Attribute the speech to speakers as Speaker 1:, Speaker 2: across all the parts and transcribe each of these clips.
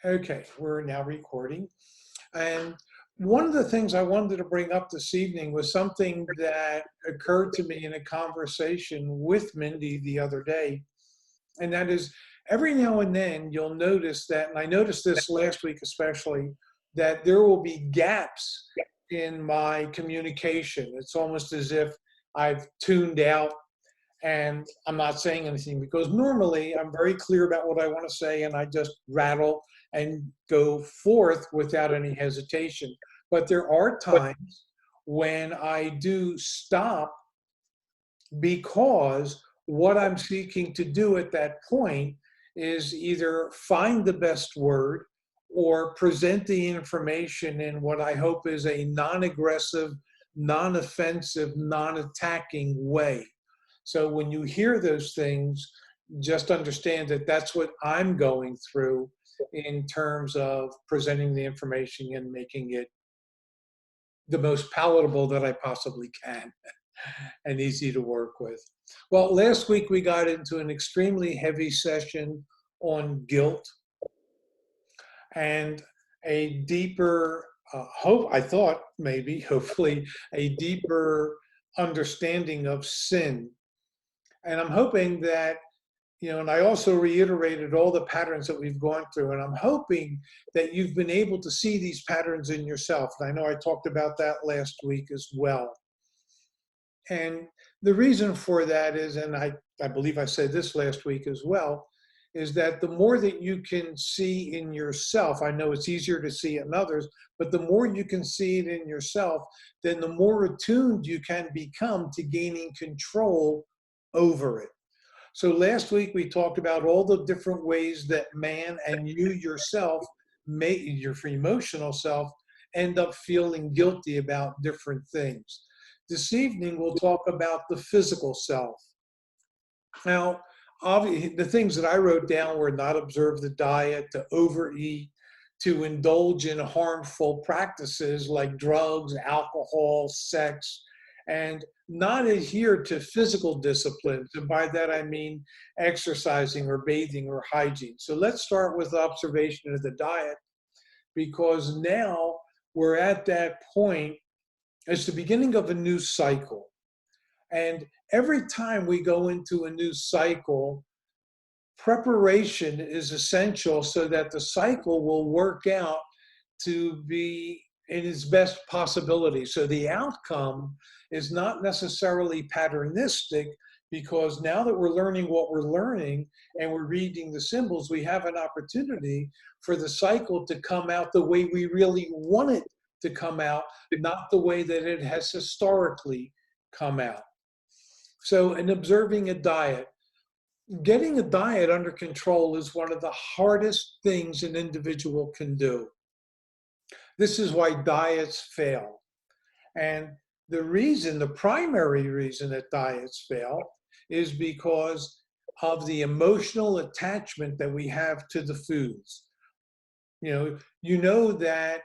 Speaker 1: Okay, we're now recording. And one of the things I wanted to bring up this evening was something that occurred to me in a conversation with Mindy the other day. And that is every now and then you'll notice that, and I noticed this last week especially, that there will be gaps in my communication. It's almost as if I've tuned out and I'm not saying anything because normally I'm very clear about what I want to say and I just rattle and go forth without any hesitation. But there are times when I do stop because what I'm seeking to do at that point is either find the best word or present the information in what I hope is a non aggressive, non offensive, non attacking way. So when you hear those things, just understand that that's what I'm going through in terms of presenting the information and making it the most palatable that I possibly can and easy to work with. Well, last week we got into an extremely heavy session on guilt and a deeper, I thought maybe, hopefully, a deeper understanding of sin. And I'm hoping that, and I also reiterated all the patterns that we've gone through, and I'm hoping that you've been able to see these patterns in yourself. And I know I talked about that last week as well. And the reason for that is, and I believe I said this last week as well, is that the more that you can see in yourself, I know it's easier to see in others, but the more you can see it in yourself, then the more attuned you can become to gaining control over it. So last week we talked about all the different ways that man and you yourself, your emotional self, end up feeling guilty about different things. This evening we'll talk about the physical self. Now, obviously, the things that I wrote down were not observe the diet, to overeat, to indulge in harmful practices like drugs, alcohol, sex, and not adhere to physical disciplines. And by that I mean exercising or bathing or hygiene. So let's start with observation of the diet, because now we're at that point. It's the beginning of a new cycle. And every time we go into a new cycle, preparation is essential so that the cycle will work out to be in its best possibility. So the outcome is not necessarily patternistic, because now that we're learning what we're learning and we're reading the symbols, we have an opportunity for the cycle to come out the way we really want it to come out, not the way that it has historically come out. So in observing a diet, getting a diet under control is one of the hardest things an individual can do. This is why diets fail. And the primary reason that diets fail is because of the emotional attachment that we have to the foods. You know that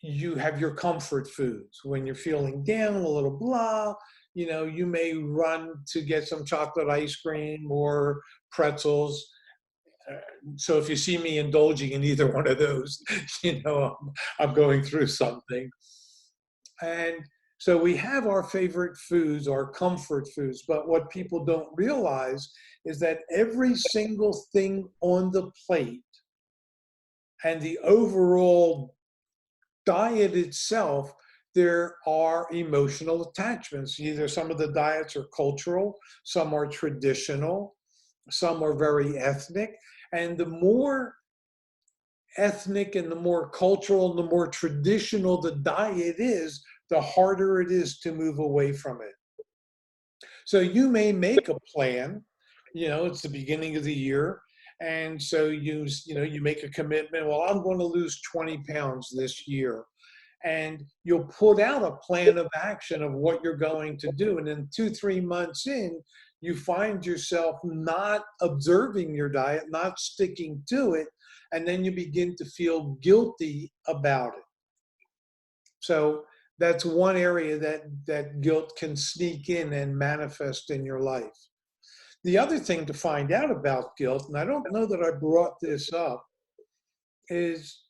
Speaker 1: you have your comfort foods. When you're feeling down, a little blah, you may run to get some chocolate ice cream or pretzels. So if you see me indulging in either one of those, I'm going through something. And so we have our favorite foods, our comfort foods, but what people don't realize is that every single thing on the plate and the overall diet itself, there are emotional attachments. Either some of the diets are cultural, some are traditional, some are very ethnic. And the more ethnic and the more cultural and the more traditional the diet is, the harder it is to move away from it. So you may make a plan, it's the beginning of the year. And so you make a commitment. Well, I'm going to lose 20 pounds this year. And you'll put out a plan of action of what you're going to do. And then 2-3 months in, you find yourself not observing your diet, not sticking to it. And then you begin to feel guilty about it. So that's one area that guilt can sneak in and manifest in your life. The other thing to find out about guilt, and I don't know that I brought this up, is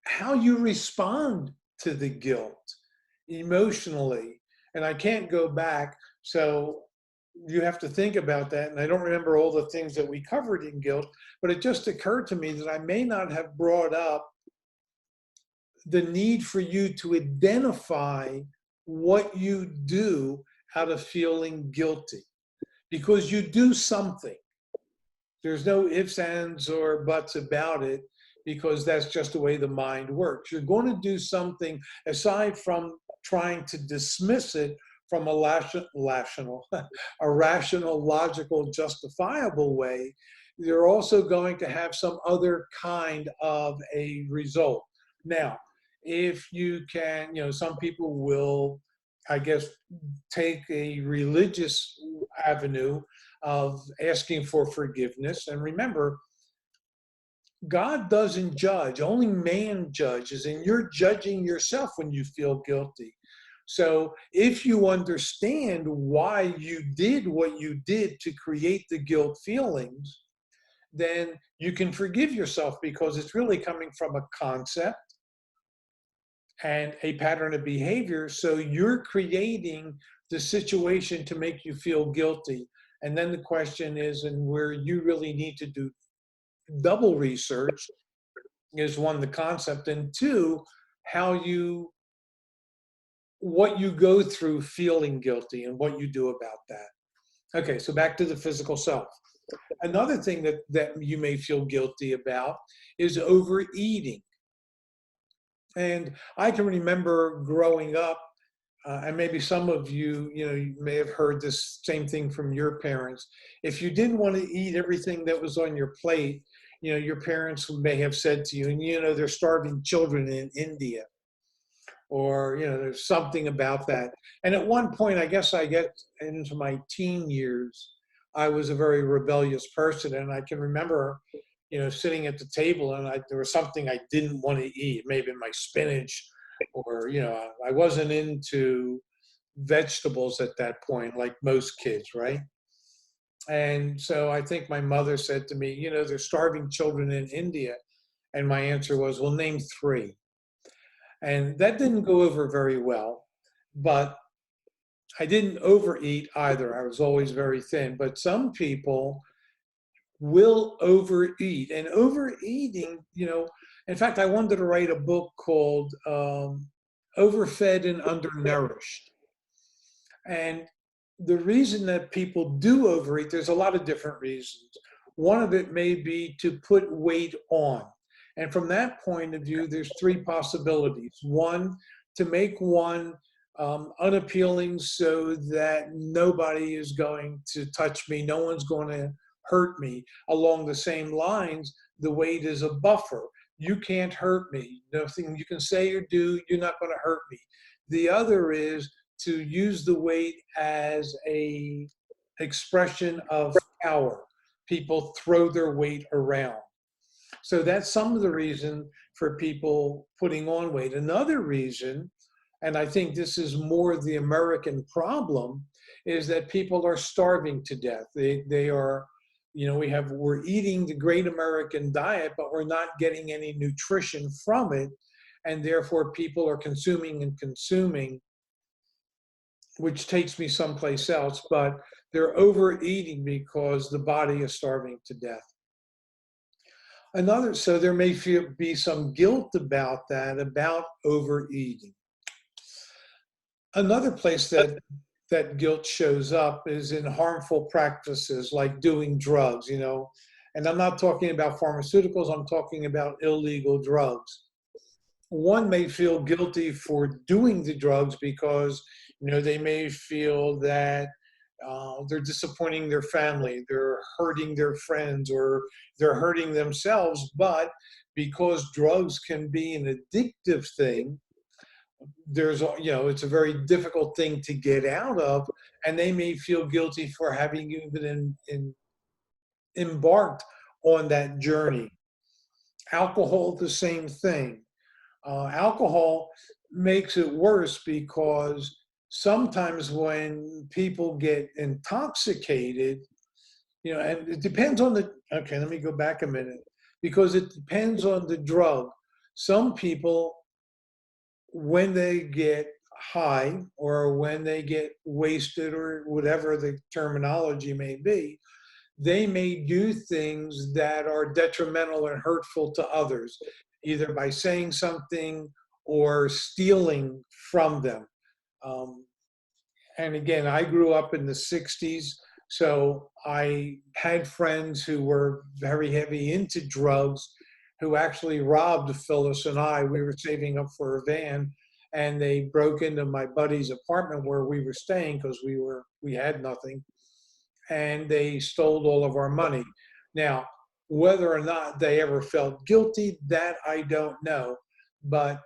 Speaker 1: how you respond to the guilt emotionally. And I can't go back. So you have to think about that. And I don't remember all the things that we covered in guilt, but it just occurred to me that I may not have brought up the need for you to identify what you do out of feeling guilty, because you do something. There's no ifs, ands, or buts about it, because that's just the way the mind works. You're going to do something aside from trying to dismiss it from a rational, logical, justifiable way. You're also going to have some other kind of a result. Now, if you can, some people will, I guess, take a religious avenue of asking for forgiveness. And remember, God doesn't judge, only man judges, and you're judging yourself when you feel guilty. So if you understand why you did what you did to create the guilt feelings, then you can forgive yourself, because it's really coming from a concept and a pattern of behavior. So you're creating the situation to make you feel guilty. And then the question is, and where you really need to do double research, is one, the concept, and two, what you go through feeling guilty and what you do about that. Okay, so back to the physical self. Another thing that you may feel guilty about is overeating. And I can remember growing up, and maybe some of you, you may have heard this same thing from your parents. If you didn't want to eat everything that was on your plate, your parents may have said to you, and they're starving children in India, or there's something about that. And at one point, I guess I get into my teen years, I was a very rebellious person, and I can remember sitting at the table, and there was something I didn't want to eat, maybe my spinach, or I wasn't into vegetables at that point, like most kids, right? And so I think my mother said to me, they're starving children in India. And my answer was, well, name three. And that didn't go over very well, but I didn't overeat either. I was always very thin. But some people will overeat, and overeating, in fact, I wanted to write a book called Overfed and Undernourished. And the reason that people do overeat, there's a lot of different reasons. One of it may be to put weight on. And from that point of view, there's three possibilities. One, to make one unappealing so that nobody is going to touch me, no one's going to hurt me. Along the same lines, the weight is a buffer. You can't hurt me. Nothing you can say or do, you're not going to hurt me. The other is to use the weight as a expression of power. People throw their weight around. So that's some of the reason for people putting on weight. Another reason, and I think this is more the American problem, is that people are starving to death. They are, we're eating the great American diet, but we're not getting any nutrition from it. And therefore people are consuming and consuming, which takes me someplace else, but they're overeating because the body is starving to death. So there may be some guilt about that, about overeating. Another place that guilt shows up is in harmful practices like doing drugs, and I'm not talking about pharmaceuticals, I'm talking about illegal drugs. One may feel guilty for doing the drugs because they may feel that they're disappointing their family, they're hurting their friends, or they're hurting themselves. But because drugs can be an addictive thing, it's a very difficult thing to get out of, and they may feel guilty for having even embarked on that journey. Alcohol, the same thing. Alcohol makes it worse because sometimes when people get intoxicated, and it depends on okay, let me go back a minute, because it depends on the drug. Some people, when they get high or when they get wasted or whatever the terminology may be, they may do things that are detrimental and hurtful to others, either by saying something or stealing from them. Um, and again, I grew up in the 60s, so I had friends who were very heavy into drugs who actually robbed Phyllis and I. We were saving up for a van, and they broke into my buddy's apartment where we were staying because we had nothing, and they stole all of our money. Now, whether or not they ever felt guilty, that I don't know, but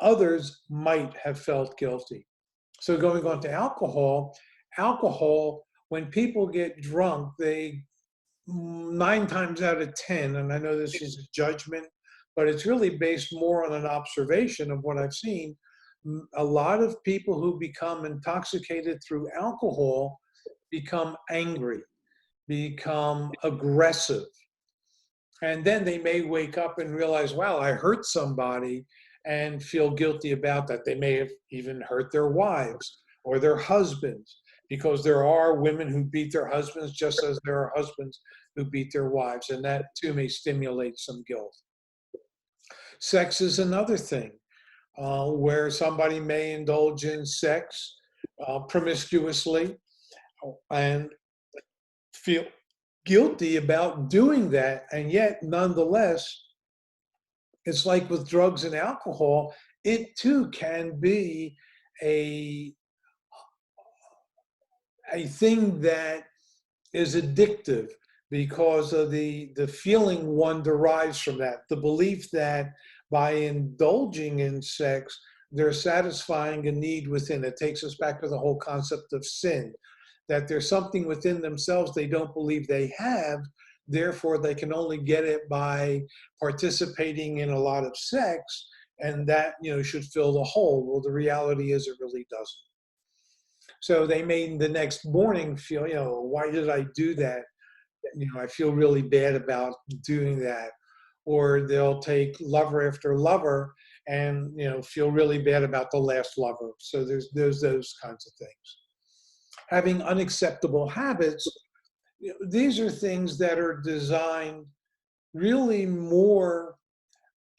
Speaker 1: others might have felt guilty. So going on to alcohol, alcohol, when people get drunk, they 9 times out of 10, and I know this is a judgment, but it's really based more on an observation of what I've seen. A lot of people who become intoxicated through alcohol become angry, become aggressive. And then they may wake up and realize, wow, I hurt somebody, and feel guilty about that. They may have even hurt their wives or their husbands, because there are women who beat their husbands just as there are husbands who beat their wives. And that too may stimulate some guilt. Sex is another thing where somebody may indulge in sex promiscuously and feel guilty about doing that. And yet, nonetheless, it's like with drugs and alcohol, it too can be a, a thing that is addictive because of the feeling one derives from that, the belief that by indulging in sex, they're satisfying a need within. It takes us back to the whole concept of sin, that there's something within themselves they don't believe they have, therefore they can only get it by participating in a lot of sex, and that should fill the hole. Well, the reality is it really doesn't. So they may the next morning feel, why did I do that? I feel really bad about doing that. Or they'll take lover after lover and feel really bad about the last lover. So there's those kinds of things. Having unacceptable habits, these are things that are designed really more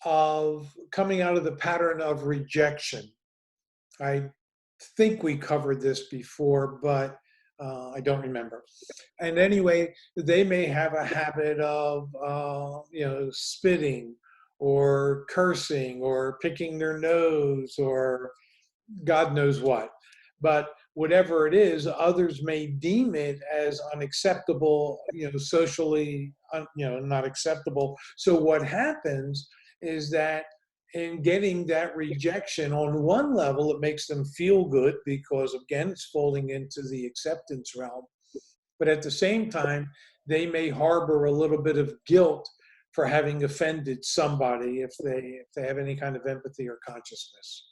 Speaker 1: of coming out of the pattern of rejection. I think we covered this before, but I don't remember. And anyway, they may have a habit of, spitting or cursing or picking their nose or God knows what. But whatever it is, others may deem it as unacceptable, socially, not acceptable. So what happens is that in getting that rejection, on one level, it makes them feel good because, again, it's falling into the acceptance realm. But at the same time, they may harbor a little bit of guilt for having offended somebody if they have any kind of empathy or consciousness.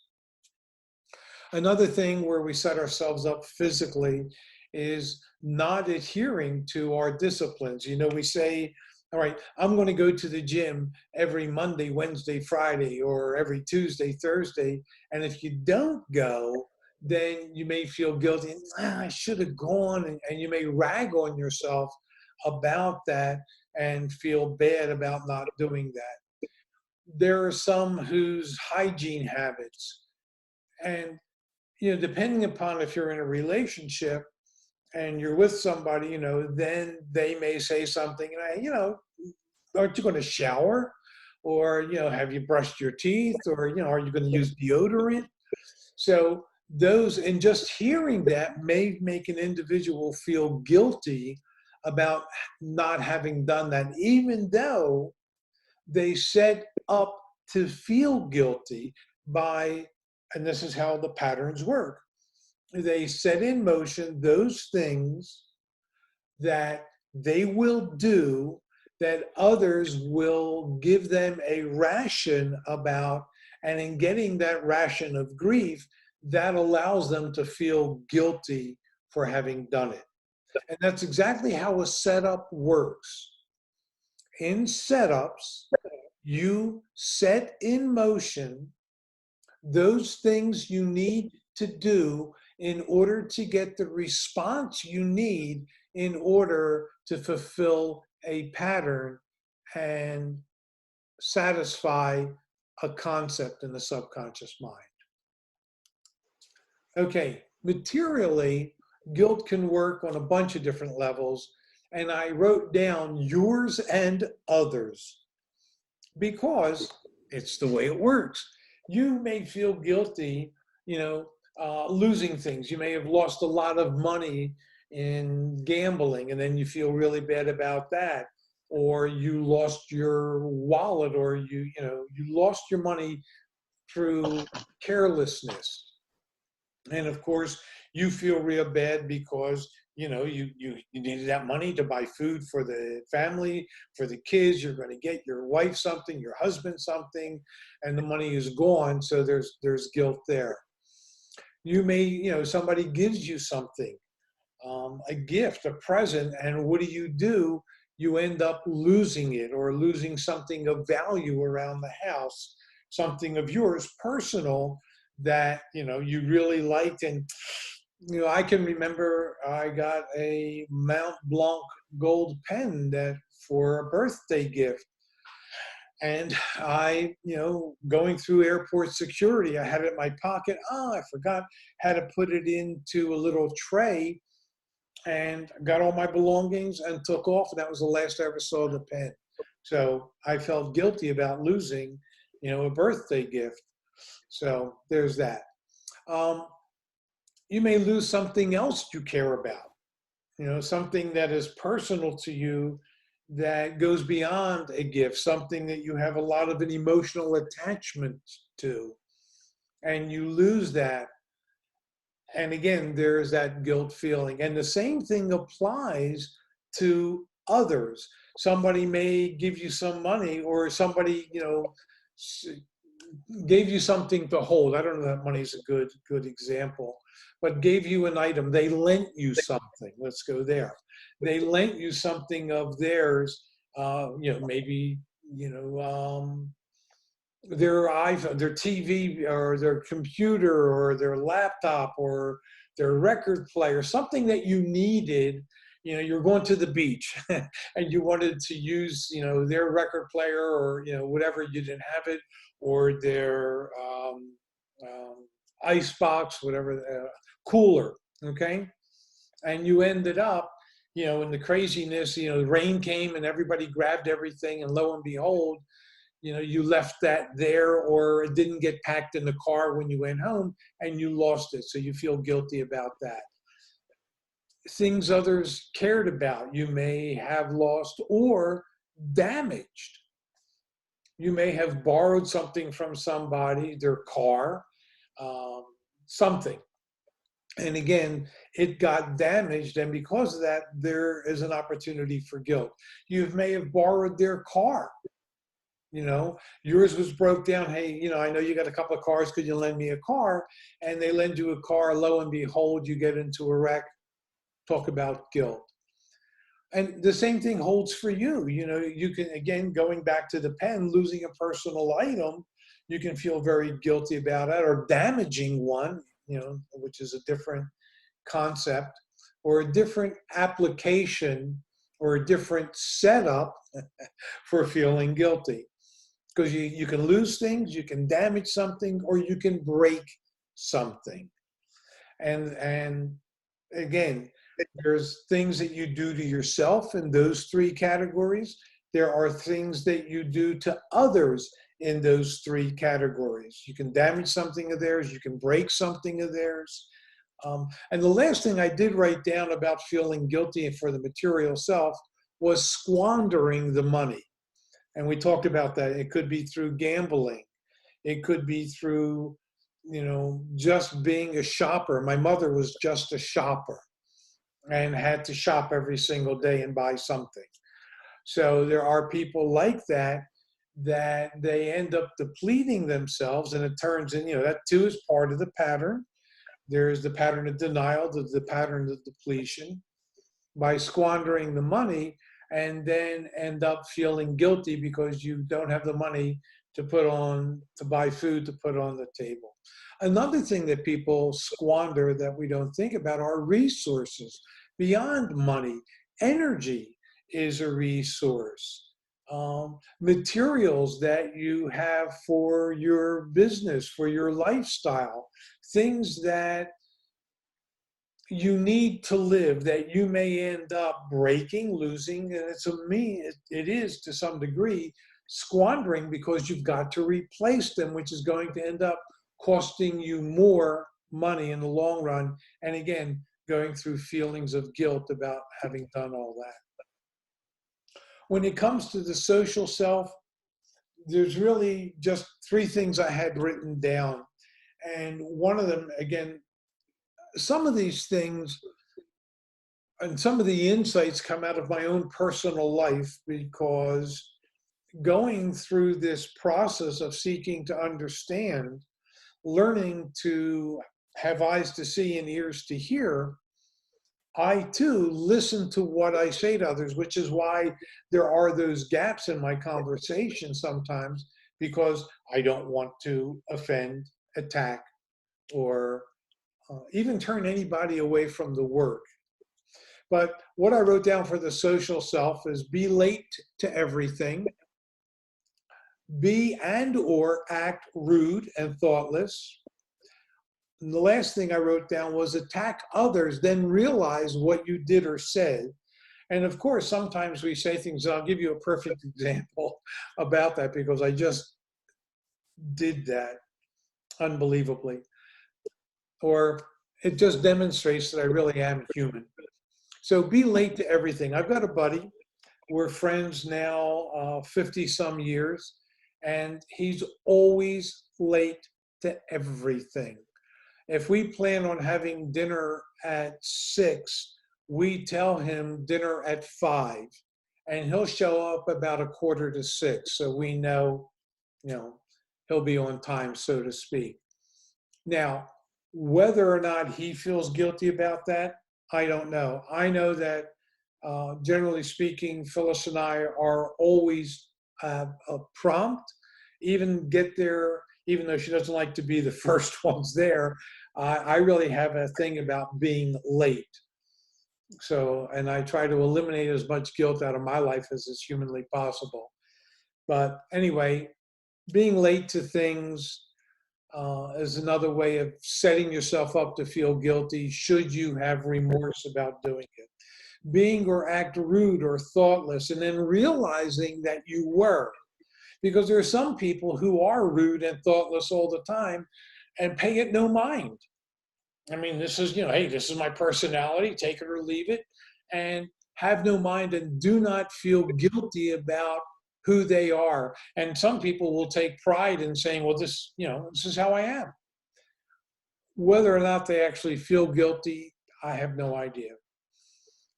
Speaker 1: Another thing where we set ourselves up physically is not adhering to our disciplines. We say, all right, I'm going to go to the gym every Monday, Wednesday, Friday, or every Tuesday, Thursday. And if you don't go, then you may feel guilty. I should have gone. And you may rag on yourself about that and feel bad about not doing that. There are some whose hygiene habits, and depending upon if you're in a relationship and you're with somebody, then they may say something, aren't you going to shower? Or, have you brushed your teeth? Or, are you going to use deodorant? So those, and just hearing that may make an individual feel guilty about not having done that, even though they set up to feel guilty by, and this is how the patterns work. They set in motion those things that they will do that others will give them a ration about, and in getting that ration of grief, that allows them to feel guilty for having done it. And that's exactly how a setup works. in setups, you set in motion those things you need to do in order to get the response you need in order to fulfill a pattern and satisfy a concept in the subconscious mind. Okay, materially, guilt can work on a bunch of different levels, and I wrote down yours and others because it's the way it works. You may feel guilty, losing things. You may have lost a lot of money in gambling, and then you feel really bad about that. Or you lost your wallet, or you lost your money through carelessness. And of course, you feel real bad because you needed that money to buy food for the family, for the kids. You're going to get your wife something, your husband something, and the money is gone. So there's guilt there. You may, somebody gives you something, a gift, a present, and what do? You end up losing it, or losing something of value around the house, something of yours personal that you really liked. And I can remember I got a Mount Blanc gold pen that for a birthday gift. And I, going through airport security, I had it in my pocket. Oh, I forgot how to put it into a little tray, and got all my belongings and took off. And that was the last I ever saw the pen. So I felt guilty about losing, a birthday gift. So there's that. You may lose something else you care about, something that is personal to you that goes beyond a gift, something that you have a lot of an emotional attachment to, and you lose that. And again, there's that guilt feeling. And the same thing applies to others. Somebody may give you some money, or somebody, gave you something to hold. I don't know that money is a good example, but gave you an item. They lent you something. Let's go there. They lent you something of theirs. Maybe their iPhone, their TV, or their computer, or their laptop, or their record player, something that you needed. You're going to the beach and you wanted to use, their record player, or, whatever, you didn't have it, or their ice box, whatever, cooler, okay? And you ended up, in the craziness, the rain came and everybody grabbed everything, and lo and behold, you left that there, or it didn't get packed in the car when you went home, and you lost it. So you feel guilty about that. Things others cared about, you may have lost or damaged. You may have borrowed something from somebody, their car, something. And again, it got damaged, and because of that, there is an opportunity for guilt. You may have borrowed their car. Yours was broke down. Hey, I know you got a couple of cars. Could you lend me a car? And they lend you a car. Lo and behold, you get into a wreck. Talk about guilt. And the same thing holds for you. You can, again, going back to the pen, losing a personal item, you can feel very guilty about it, or damaging one, which is a different concept, or a different application, or a different setup for feeling guilty. Because you can lose things, you can damage something, or you can break something. And again, there's things that you do to yourself in those three categories. There are things that you do to others in those three categories. You can damage something of theirs, you can break something of theirs. And the last thing I did write down about feeling guilty for the material self was squandering the money. And we talked about that. It could be through gambling. It could be through, just being a shopper. My mother was just a shopper and had to shop every single day and buy something. So there are people like that they end up depleting themselves, and it turns in, that too is part of the pattern. There's the pattern of denial, the pattern of depletion. By squandering the money, and then end up feeling guilty because you don't have the money to buy food to put on the table. Another thing that people squander that we don't think about are resources beyond money. Energy is a resource. Materials that you have for your business, for your lifestyle, things that you need to live that you may end up breaking, losing, and it is to some degree squandering because you've got to replace them, which is going to end up costing you more money in the long run. And again, going through feelings of guilt about having done all that. When it comes to the social self, there's really just three things I had written down. And one of them, again, some of these things and some of the insights come out of my own personal life because going through this process of seeking to understand, learning to have eyes to see and ears to hear, I too listen to what I say to others, which is why there are those gaps in my conversation sometimes, because I don't want to offend, attack, or even turn anybody away from the work. But what I wrote down for the social self is be late to everything, be and or act rude and thoughtless. And the last thing I wrote down was attack others, then realize what you did or said. And of course, sometimes we say things, and I'll give you a perfect example about that because I just did that unbelievably. Or it just demonstrates that I really am human. So be late to everything. I've got a buddy. We're friends now 50 some years, and he's always late to everything. If we plan on having dinner at 6, we tell him dinner at 5, and he'll show up about 5:45. So we know, he'll be on time, so to speak. Now, whether or not he feels guilty about that, I don't know. I know that generally speaking, Phyllis and I are always prompt, even get there, even though she doesn't like to be the first ones there. I really have a thing about being late. So, and I try to eliminate as much guilt out of my life as is humanly possible. But anyway, being late to things is another way of setting yourself up to feel guilty should you have remorse about doing it. Being or act rude or thoughtless, and then realizing that you were. Because there are some people who are rude and thoughtless all the time and pay it no mind. I mean, this is, hey, this is my personality, take it or leave it, and have no mind and do not feel guilty about who they are. And some people will take pride in saying, well, this is how I am. Whether or not they actually feel guilty, I have no idea.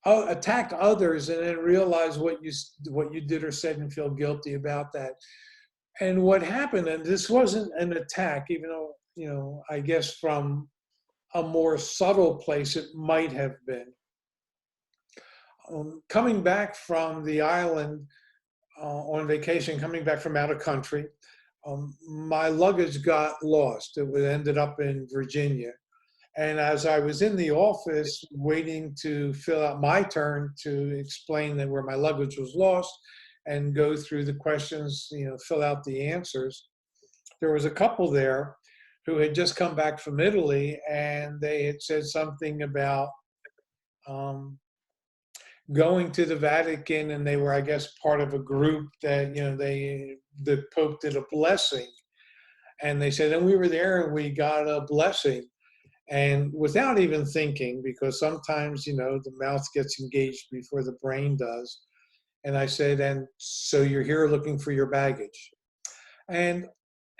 Speaker 1: Attack others and then realize what you did or said and feel guilty about that. And what happened, and this wasn't an attack, even though, I guess from a more subtle place it might have been. Coming back from the island on vacation, coming back from out of country, my luggage got lost. It ended up in Virginia. And as I was in the office waiting to fill out my turn to explain that where my luggage was lost and go through the questions, fill out the answers, there was a couple there who had just come back from Italy, and they had said something about going to the Vatican, and they were, I guess, part of a group that, the Pope did a blessing. And they said, and we were there and we got a blessing. And without even thinking, because sometimes, the mouth gets engaged before the brain does. And I said, and so you're here looking for your baggage. And,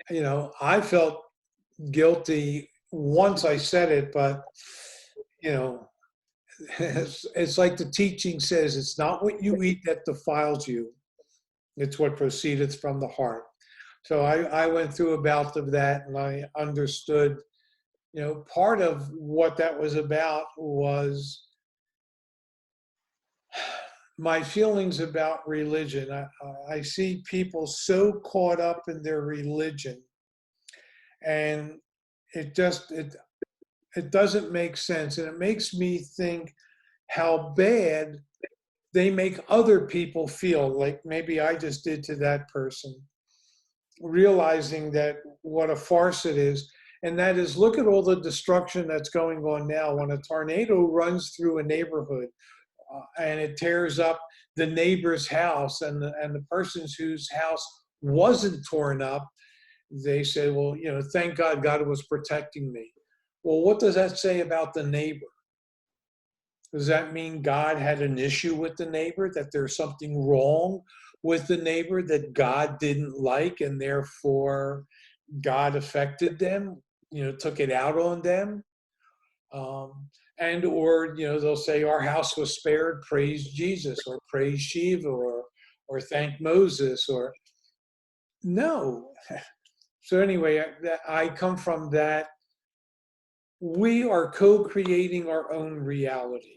Speaker 1: I felt guilty once I said it, but, it's like the teaching says, it's not what you eat that defiles you. It's what proceedeth from the heart. So I went through a bout of that, and I understood, part of what that was about was my feelings about religion. I see people so caught up in their religion, and it doesn't make sense, and it makes me think how bad they make other people feel, like maybe I just did to that person, realizing that what a farce it is. And that is, look at all the destruction that's going on now. When a tornado runs through a neighborhood, and it tears up the neighbor's house, and the person's whose house wasn't torn up, they say, well, thank God, God was protecting me. Well, what does that say about the neighbor? Does that mean God had an issue with the neighbor, that there's something wrong with the neighbor that God didn't like, and therefore God affected them, took it out on them? And or they'll say our house was spared, praise Jesus, or praise Shiva, or thank Moses, or no. So anyway, I come from that. We are co-creating our own reality.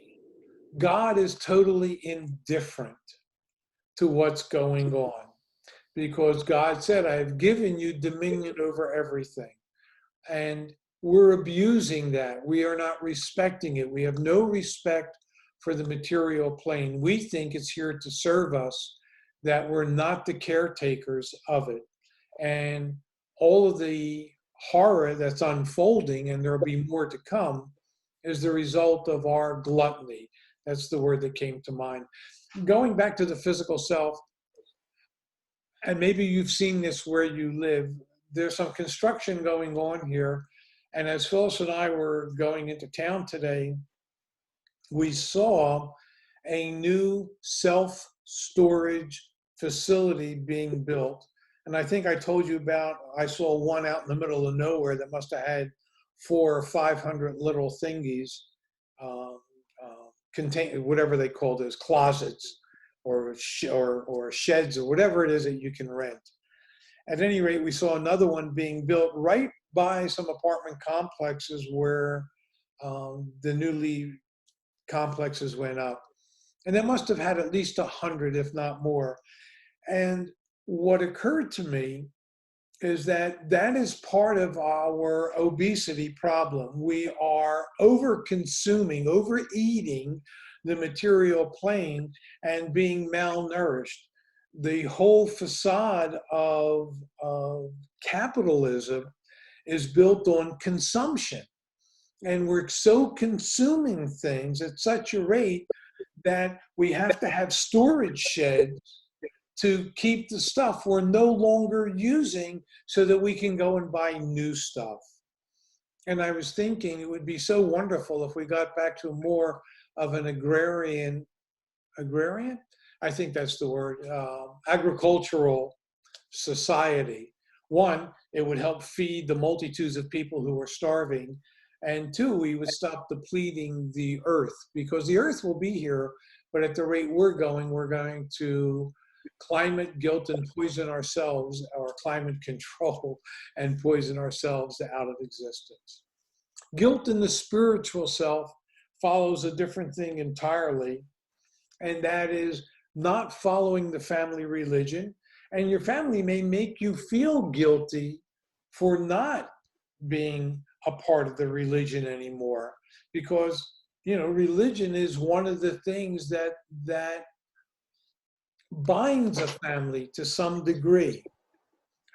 Speaker 1: God is totally indifferent to what's going on, because God said, I have given you dominion over everything. And we're abusing that. We are not respecting it. We have no respect for the material plane. We think it's here to serve us, that we're not the caretakers of it. And all of the horror that's unfolding, and there'll be more to come, is the result of our gluttony. That's the word that came to mind. Going back to the physical self, and maybe you've seen this where you live, there's some construction going on here. And as Phyllis and I were going into town today, we saw a new self-storage facility being built. And I think I told you about, I saw one out in the middle of nowhere that must have had 400 or 500 little thingies, contain whatever they call those, closets, or sheds, or whatever it is that you can rent. At any rate, we saw another one being built right by some apartment complexes where the newly complexes went up. And that must have had at least 100, if not more. And what occurred to me is that that is part of our obesity problem. We are over-consuming, overeating the material plane, and being malnourished. The whole facade of capitalism is built on consumption. And we're so consuming things at such a rate that we have to have storage sheds to keep the stuff we're no longer using, so that we can go and buy new stuff. And I was thinking it would be so wonderful if we got back to more of an agrarian, I think that's the word, agricultural society. One, it would help feed the multitudes of people who are starving. And two, we would stop depleting the earth, because the earth will be here, but at the rate we're going to climate guilt and poison ourselves, or climate control and poison ourselves out of existence. Guilt in the spiritual self follows a different thing entirely, and that is not following the family religion. And your family may make you feel guilty for not being a part of the religion anymore, because religion is one of the things that binds a family to some degree,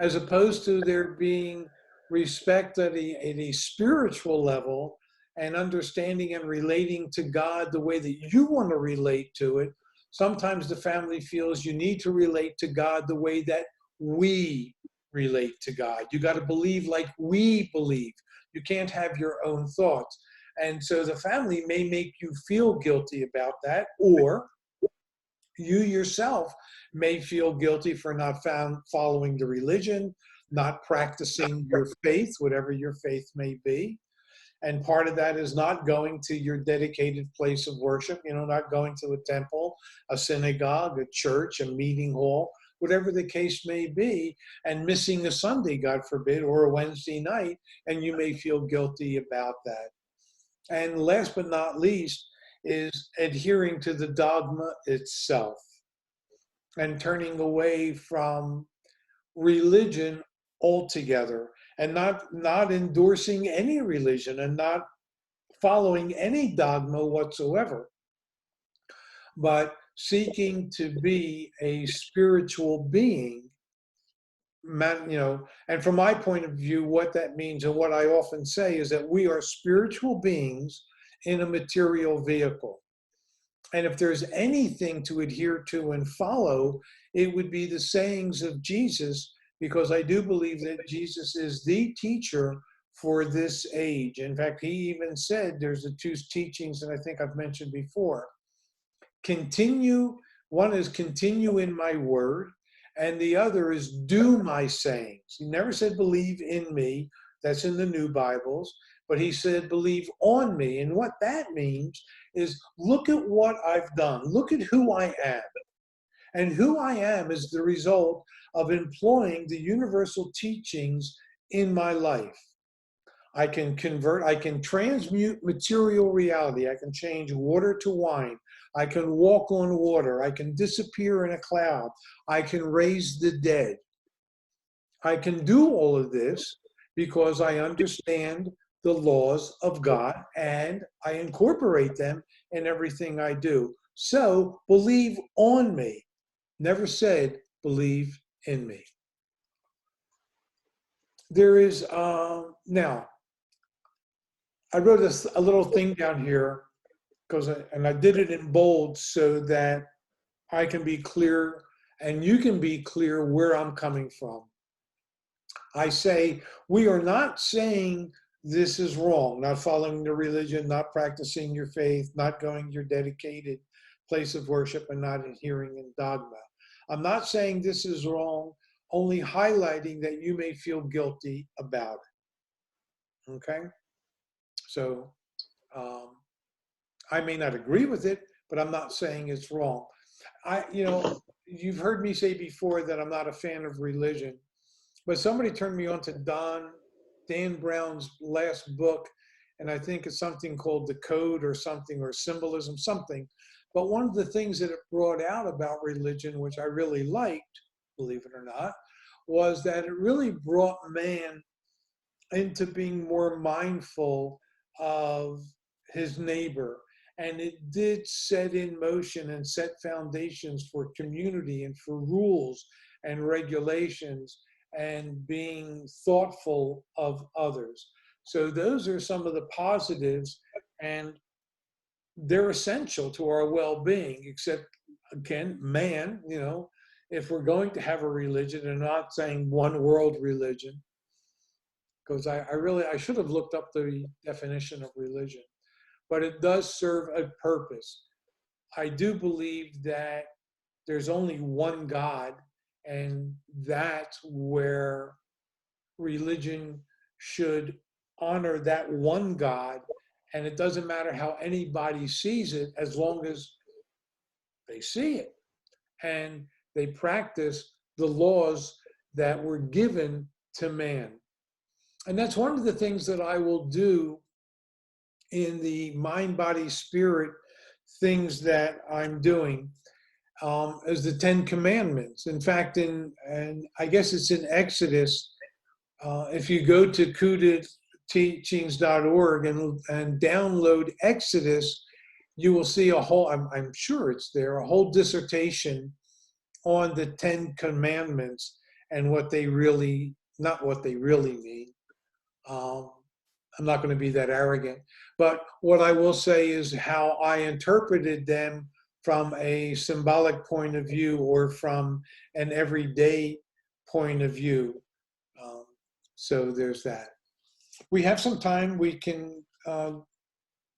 Speaker 1: as opposed to there being respect at a spiritual level, and understanding and relating to God the way that you want to relate to it. Sometimes the family feels you need to relate to God the way that we relate to God. You got to believe like we believe. You can't have your own thoughts. And so the family may make you feel guilty about that, or you yourself may feel guilty for not following the religion, not practicing your faith, whatever your faith may be. And part of that is not going to your dedicated place of worship, not going to a temple, a synagogue, a church, a meeting hall, whatever the case may be, and missing a Sunday, God forbid, or a Wednesday night, and you may feel guilty about that. And last but not least, is adhering to the dogma itself and turning away from religion altogether, and not endorsing any religion and not following any dogma whatsoever, but seeking to be a spiritual being. And from my point of view, what that means and what I often say is that we are spiritual beings in a material vehicle. And if there's anything to adhere to and follow, it would be the sayings of Jesus, because I do believe that Jesus is the teacher for this age. In fact, he even said there's the two teachings that I think I've mentioned before. One is continue in my word, and the other is do my sayings. He never said believe in me. That's in the new Bibles. But he said believe on me. And what that means is look at what I've done. Look at who I am. And who I am is the result of employing the universal teachings in my life. I can transmute material reality. I can change water to wine. I can walk on water. I can disappear in a cloud. I can raise the dead. I can do all of this because I understand the laws of God and I incorporate them in everything I do. So believe on me. Never said believe in me. There is, now, I wrote a little thing down here and I did it in bold so that I can be clear and you can be clear where I'm coming from. I say, we are not saying this is wrong, not following the religion, not practicing your faith, not going to your dedicated place of worship, and not adhering in dogma. I'm not saying this is wrong, only highlighting that you may feel guilty about it. Okay? So I may not agree with it, but I'm not saying it's wrong. You've heard me say before that I'm not a fan of religion, but somebody turned me on to Dan Brown's last book, and I think it's something called The Code or something, or Symbolism, something. But one of the things that it brought out about religion, which I really liked, believe it or not, was that it really brought man into being more mindful of his neighbor. And it did set in motion and set foundations for community and for rules and regulations and being thoughtful of others. So those are some of the positives, and they're essential to our well-being, except, again, man, if we're going to have a religion, and not saying one world religion, because I should have looked up the definition of religion, but it does serve a purpose. I do believe that there's only one God, and that's where religion should honor that one God. And it doesn't matter how anybody sees it, as long as they see it and they practice the laws that were given to man. And that's one of the things that I will do in the mind, body, spirit things that I'm doing, as the 10 Commandments. In fact, and I guess it's in Exodus, if you go to CUTA teachings.org and download Exodus, you will see I'm sure it's there, a whole dissertation on the 10 Commandments and not what they really mean. I'm not going to be that arrogant, but what I will say is how I interpreted them from a symbolic point of view or from an everyday point of view. So there's that. We have some time. We can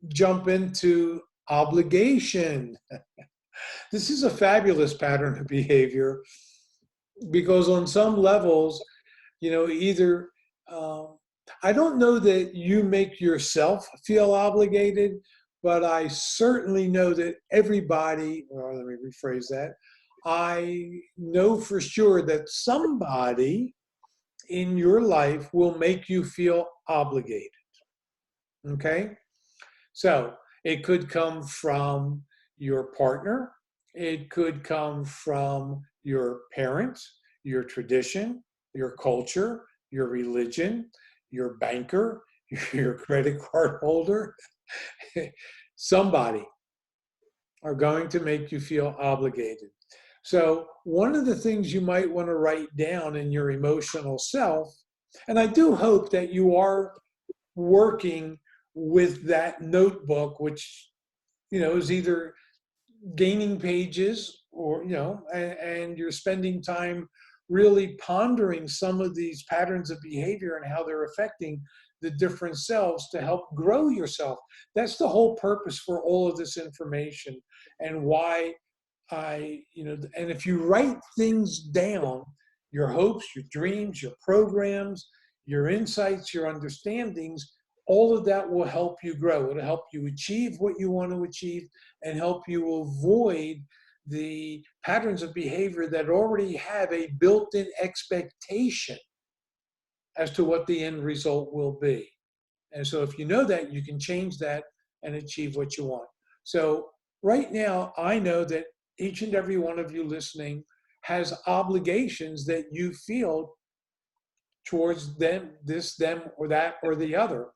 Speaker 1: jump into obligation. This is a fabulous pattern of behavior, because on some levels, either I don't know that you make yourself feel obligated, but I certainly know that everybody, well, let me rephrase that. I know for sure that somebody in your life will make you feel obligated. Okay? So It could come from your partner. It could come from your parents, your tradition, your culture, your religion, your banker, your credit card holder. Somebody are going to make you feel obligated. So, one of the things you might want to write down in your emotional self, and I do hope that you are working with that notebook, which is either gaining pages or and you're spending time really pondering some of these patterns of behavior and how they're affecting the different selves to help grow yourself. That's the whole purpose for all of this information, and why and if you write things down, your hopes, your dreams, your programs, your insights, your understandings, all of that will help you grow. It'll help you achieve what you want to achieve and help you avoid the patterns of behavior that already have a built-in expectation as to what the end result will be. And so if you know that, you can change that and achieve what you want. So right now, I know that each and every one of you listening has obligations that you feel towards them, this, them, or that, or the other.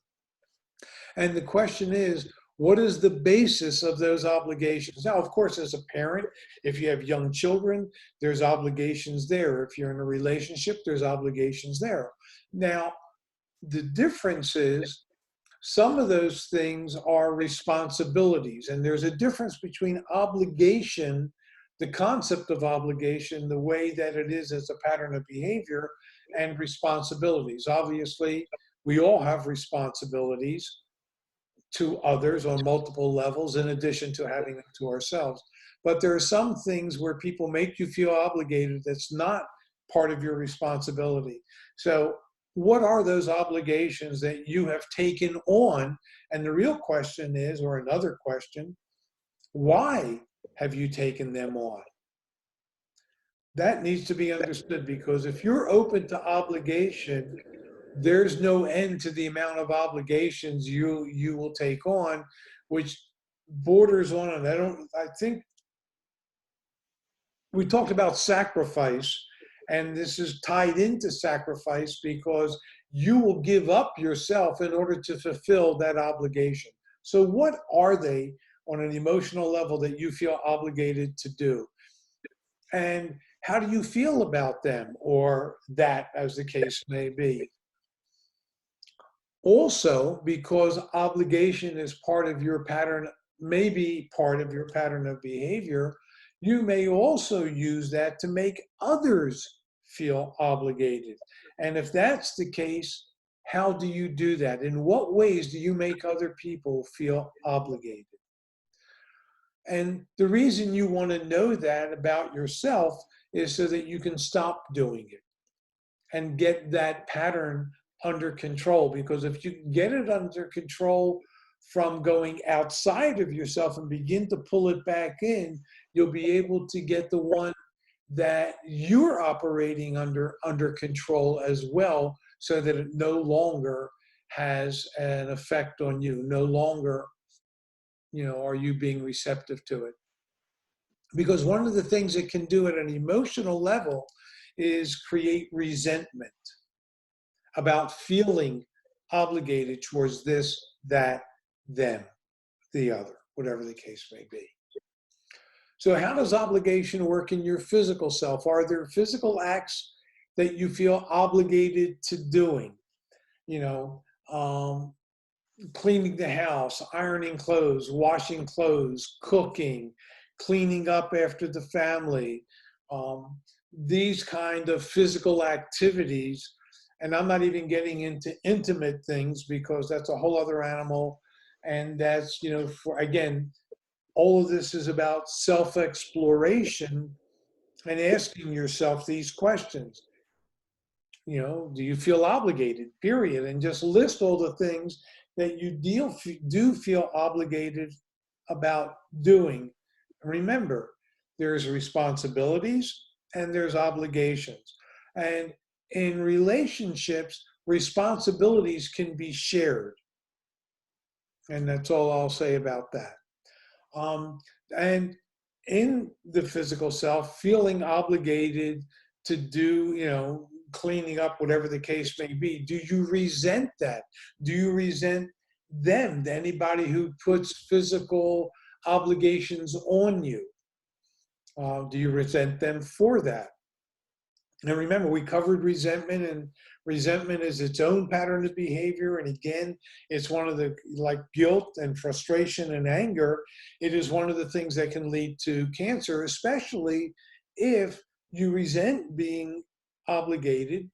Speaker 1: And the question is, what is the basis of those obligations? Now, of course, as a parent, if you have young children, there's obligations there. If you're in a relationship, there's obligations there. Now, the difference is some of those things are responsibilities, and there's a difference between obligation, the concept of obligation, the way that it is as a pattern of behavior, and responsibilities. Obviously, we all have responsibilities to others on multiple levels in addition to having them to ourselves. But there are some things where people make you feel obligated that's not part of your responsibility. So what are those obligations that you have taken on? And the real question is, or another question, why have you taken them on? That needs to be understood, because if you're open to obligation, there's no end to the amount of obligations you will take on, which borders on, and I think we talked about sacrifice, and this is tied into sacrifice because you will give up yourself in order to fulfill that obligation. So what are they on an emotional level that you feel obligated to do? And how do you feel about them, or that, as the case may be? Also, because obligation is part of your pattern, maybe part of your pattern of behavior, you may also use that to make others feel obligated. And if that's the case, how do you do that? In what ways do you make other people feel obligated? And the reason you want to know that about yourself is so that you can stop doing it and get that pattern under control. Because if you can get it under control from going outside of yourself and begin to pull it back in, you'll be able to get the one that you're operating under control as well, so that it no longer has an effect on you. No longer, are you being receptive to it? Because one of the things it can do at an emotional level is create resentment about feeling obligated towards this, that, them, the other, whatever the case may be. So how does obligation work in your physical self? Are there physical acts that you feel obligated to doing? Cleaning the house, ironing clothes, washing clothes, cooking, cleaning up after the family, these kind of physical activities. And I'm not even getting into intimate things, because that's a whole other animal. And that's, again, all of this is about self-exploration and asking yourself these questions. Do you feel obligated, period? And just list all the things that you do feel obligated about doing. Remember, there's responsibilities and there's obligations. And in relationships, responsibilities can be shared. And that's all I'll say about that. Um, and in the physical self, feeling obligated to do, cleaning up, whatever the case may be, do you resent that? Do you resent them, anybody who puts physical obligations on you? Do you resent them for that? And remember, we covered resentment, and resentment is its own pattern of behavior. And again, it's one of the, like guilt and frustration and anger, it is one of the things that can lead to cancer, especially if you resent being obligated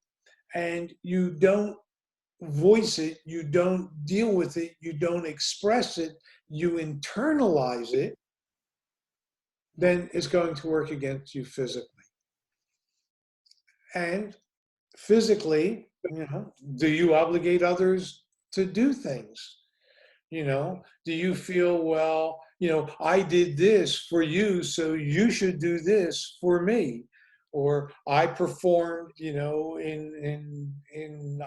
Speaker 1: and you don't voice it, you don't deal with it, you don't express it, you internalize it, then it's going to work against you physically. And physically, do you obligate others to do things? Do you feel, well, I did this for you, so you should do this for me? Or I performed, in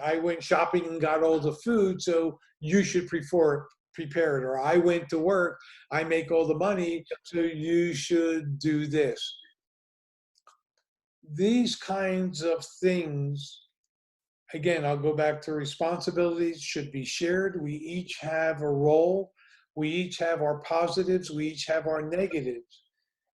Speaker 1: I went shopping and got all the food, so you should prepare it. Or I went to work, I make all the money, so you should do this. These kinds of things, again, I'll go back to responsibilities should be shared. We each have a role. We each have our positives. We each have our negatives.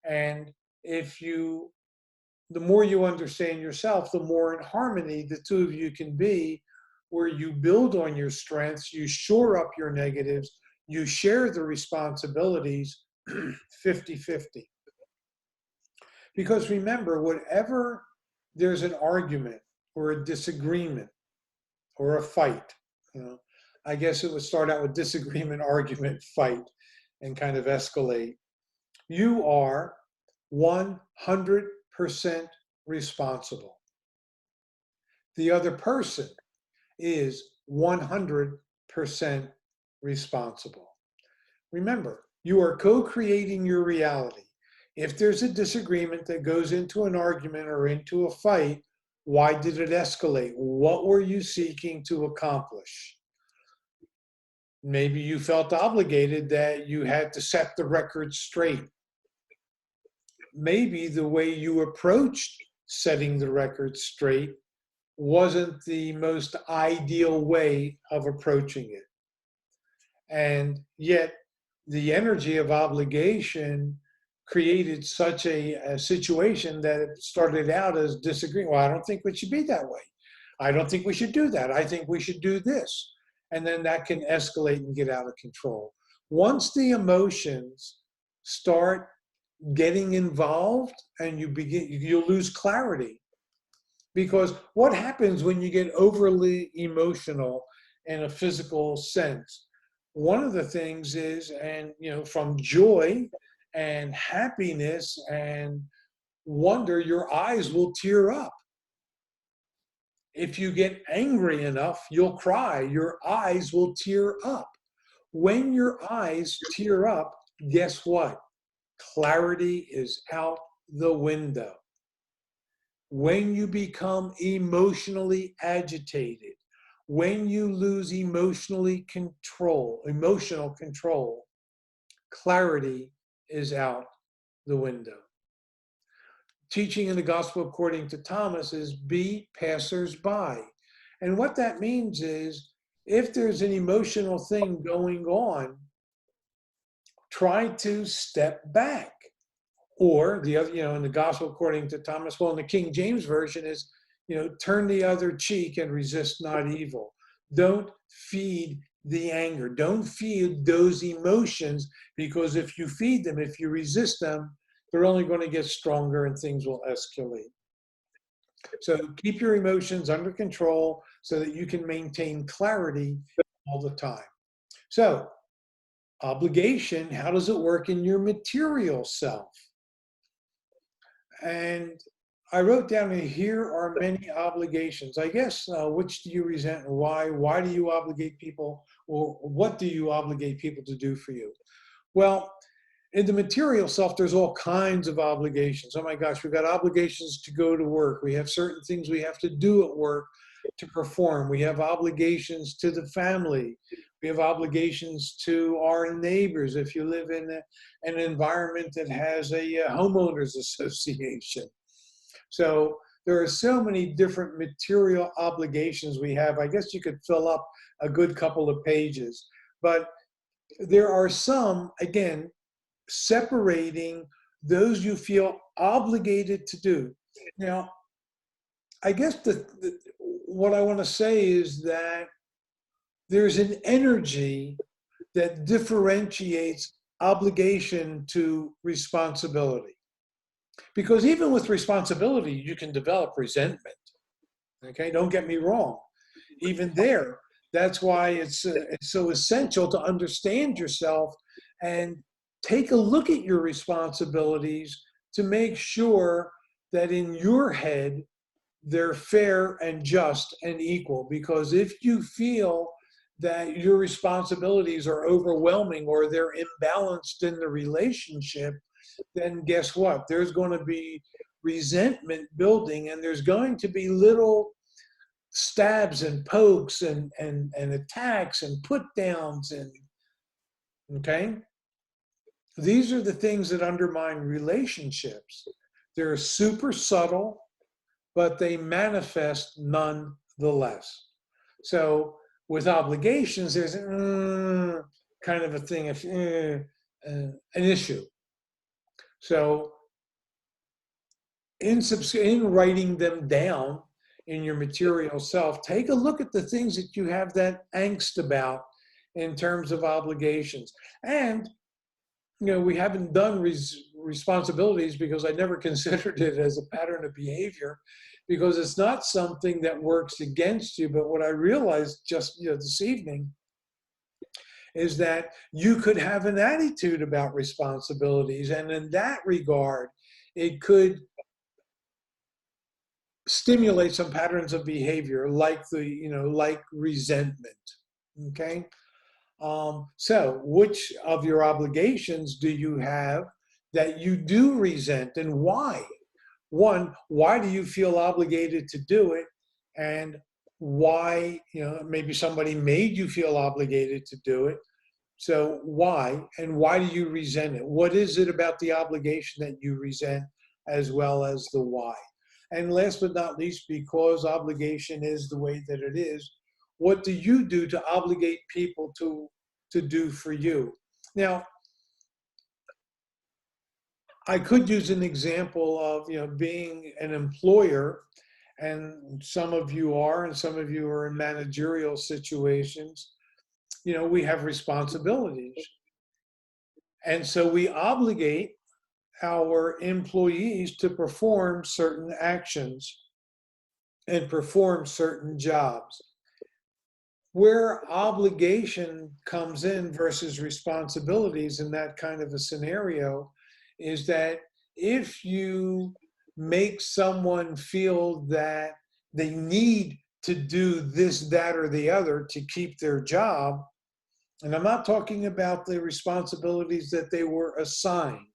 Speaker 1: And the more you understand yourself, the more in harmony the two of you can be, where you build on your strengths, you shore up your negatives, you share the responsibilities 50-50. Because remember, whatever there's an argument or a disagreement or a fight, I guess it would start out with disagreement, argument, fight, and kind of escalate. You are 100% responsible. The other person is 100% responsible. Remember, you are co-creating your reality. If there's a disagreement that goes into an argument or into a fight, why did it escalate? What were you seeking to accomplish? Maybe you felt obligated that you had to set the record straight. Maybe the way you approached setting the record straight wasn't the most ideal way of approaching it. And yet, the energy of obligation created such a situation that it started out as disagreeing. Well, I don't think we should be that way. I don't think we should do that. I think we should do this. And then that can escalate and get out of control. Once the emotions start getting involved and you'll lose clarity. Because what happens when you get overly emotional in a physical sense? One of the things is, and from joy and happiness and wonder, your eyes will tear up. If you get angry enough, you'll cry. Your eyes will tear up. When your eyes tear up, guess what? Clarity is out the window. When you become emotionally agitated, when you lose emotional control, clarity is out the window. Teaching in the gospel according to Thomas is be passers-by. And what that means is, if there's an emotional thing going on, try to step back. Or the other, in the gospel according to Thomas, well, in the King James Version is, turn the other cheek and resist not evil. Don't feed the anger. Don't feed those emotions, because if you feed them, if you resist them, they're only going to get stronger and things will escalate. So keep your emotions under control so that you can maintain clarity all the time. So obligation, how does it work in your material self? And I wrote down here are many obligations. I guess, which do you resent and why? Why do you obligate people? Or what do you obligate people to do for you? Well, in the material self, there's all kinds of obligations. Oh my gosh, we've got obligations to go to work. We have certain things we have to do at work to perform. We have obligations to the family. We have obligations to our neighbors if you live in an environment that has a homeowners association. So there are so many different material obligations we have. I guess you could fill up a good couple of pages. But there are some, again, separating those you feel obligated to do. Now, I guess what I want to say is that there's an energy that differentiates obligation to responsibility. Because even with responsibility, you can develop resentment. Okay, don't get me wrong. Even there, that's why it's so essential to understand yourself and take a look at your responsibilities to make sure that in your head, they're fair and just and equal. Because if you feel that your responsibilities are overwhelming or they're imbalanced in the relationship, then guess what? There's going to be resentment building, and there's going to be little stabs and pokes and attacks and put downs. And okay, these are the things that undermine relationships. They're super subtle, but they manifest nonetheless. So with obligations, there's kind of a thing of an issue. So in writing them down in your material self, take a look at the things that you have that angst about in terms of obligations. And, we haven't done responsibilities because I never considered it as a pattern of behavior, because it's not something that works against you. But what I realized just this evening is that you could have an attitude about responsibilities, and in that regard, it could stimulate some patterns of behavior like like resentment. Okay. So which of your obligations do you have that you do resent, and why? One, why do you feel obligated to do it? And why, maybe somebody made you feel obligated to do it. So why, and why do you resent it? What is it about the obligation that you resent, as well as the why? And last but not least, because obligation is the way that it is, what do you do to obligate people to do for you? Now, I could use an example of being an employer, and some of you are, and some of you are in managerial situations. We have responsibilities, and so we obligate our employees to perform certain actions and perform certain jobs. Where obligation comes in versus responsibilities in that kind of a scenario is that if you make someone feel that they need to do this, that, or the other to keep their job, and I'm not talking about the responsibilities that they were assigned.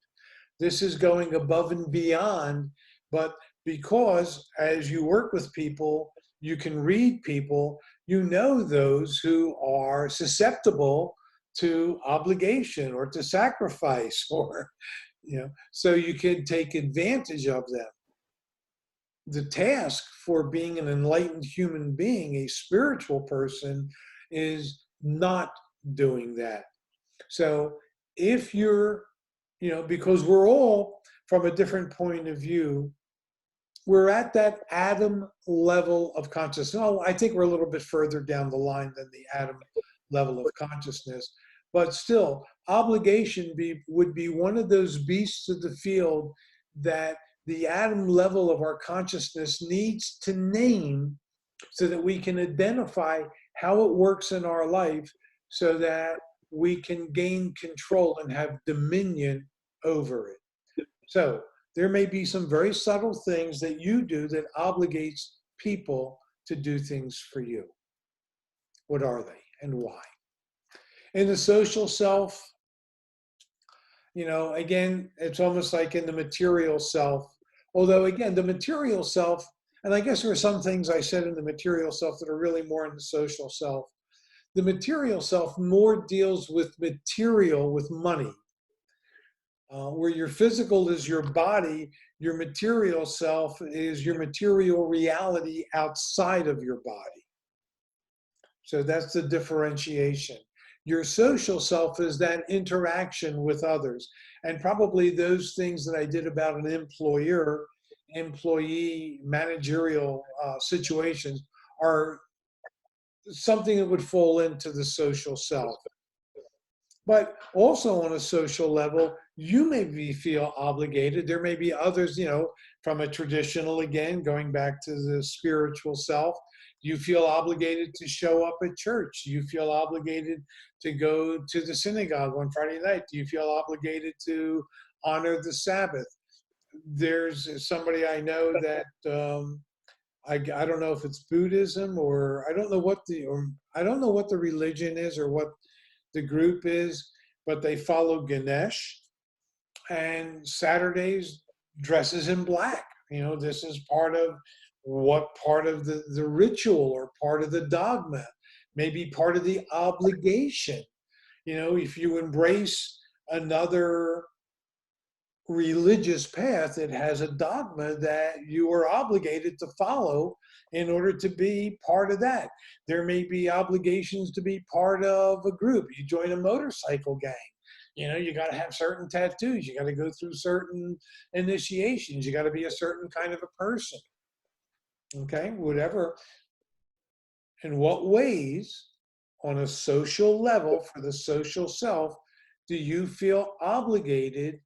Speaker 1: This is going above and beyond, but because as you work with people, you can read people, those who are susceptible to obligation or to sacrifice, or, so you can take advantage of them. The task for being an enlightened human being, a spiritual person, is not doing that. So if you're, because we're all from a different point of view, we're at that atom level of consciousness. Oh, I think we're a little bit further down the line than the atom level of consciousness, but still, obligation would be one of those beasts of the field that the atom level of our consciousness needs to name, so that we can identify how it works in our life, so that we can gain control and have dominion over it. So there may be some very subtle things that you do that obligates people to do things for you. What are they and why? In the social self, again, it's almost like in the material self. Although, again, the material self, and I guess there are some things I said in the material self that are really more in the social self. The material self more deals with material, with money. Where your physical is your body, your material self is your material reality outside of your body. So that's the differentiation. Your social self is that interaction with others. And probably those things that I did about an employer, employee, managerial situations are something that would fall into the social self. But also on a social level, you maybe feel obligated. There may be others, from a traditional, again, going back to the spiritual self, you feel obligated to show up at church. You feel obligated to go to the synagogue on Friday night. You feel obligated to honor the Sabbath. There's somebody I know that I don't know if it's Buddhism or I don't know what the religion is or what the group is, but they follow Ganesh, and Saturdays dresses in black. This is part of the ritual or part of the dogma, maybe part of the obligation. If you embrace another religious path, it has a dogma that you are obligated to follow in order to be part of that. There may be obligations to be part of a group. You join a motorcycle gang. You got to have certain tattoos. You got to go through certain initiations. You got to be a certain kind of a person. Okay, whatever. In what ways, on a social level, for the social self, do you feel obligated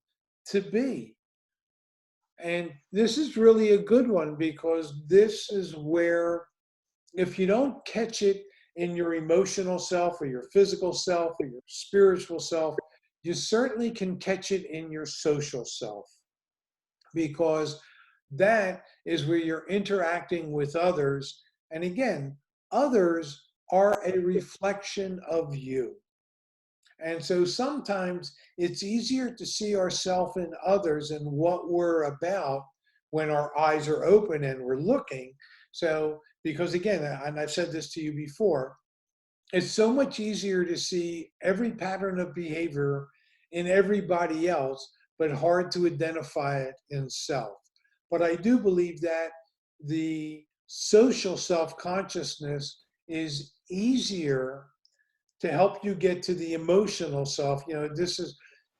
Speaker 1: to be? And this is really a good one, because this is where, if you don't catch it in your emotional self or your physical self or your spiritual self, you certainly can catch it in your social self, because that is where you're interacting with others. And again, others are a reflection of you. And so sometimes it's easier to see ourselves in others and what we're about when our eyes are open and we're looking. So, because again, and I've said this to you before, it's so much easier to see every pattern of behavior in everybody else, but hard to identify it in self. But I do believe that the social self-consciousness is easier to help you get to the emotional self.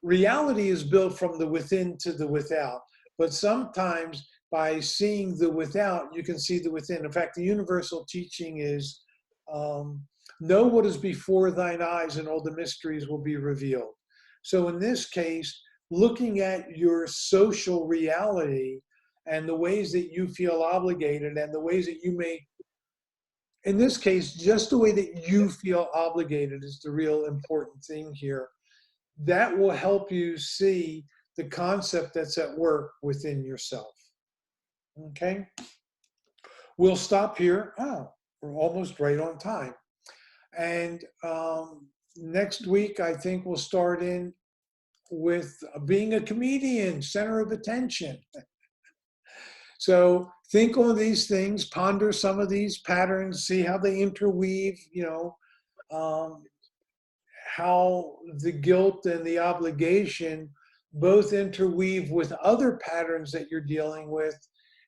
Speaker 1: Reality is built from the within to the without, but sometimes by seeing the without, you can see the within. In fact, the universal teaching is, know what is before thine eyes and all the mysteries will be revealed. So in this case, looking at your social reality and the ways that you feel obligated and the ways that you may, in this case, just the way that you feel obligated is the real important thing here. That will help you see the concept that's at work within yourself. Okay? We'll stop here. Oh, we're almost right on time. And next week, I think we'll start in with being a comedian, center of attention. So think on these things, ponder some of these patterns, see how they interweave, how the guilt and the obligation both interweave with other patterns that you're dealing with,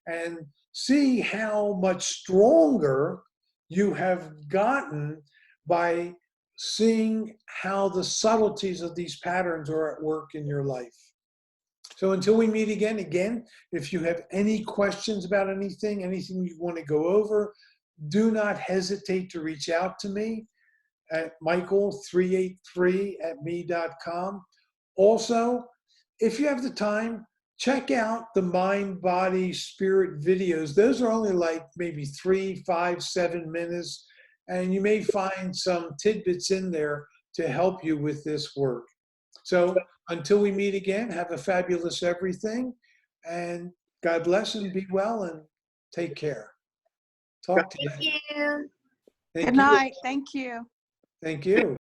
Speaker 1: and see how much stronger you have gotten by seeing how the subtleties of these patterns are at work in your life. So until we meet again, if you have any questions about anything you want to go over, do not hesitate to reach out to me at michael383@me.com. Also, if you have the time, check out the Mind, Body, Spirit videos. Those are only like maybe 3, 5, 7 minutes, and you may find some tidbits in there to help you with this work. So until we meet again, have a fabulous everything, and God bless and be well and take care. Talk to you.
Speaker 2: Thank you.
Speaker 1: Thank
Speaker 3: Good
Speaker 1: you.
Speaker 3: night. Thank you.
Speaker 1: Thank you.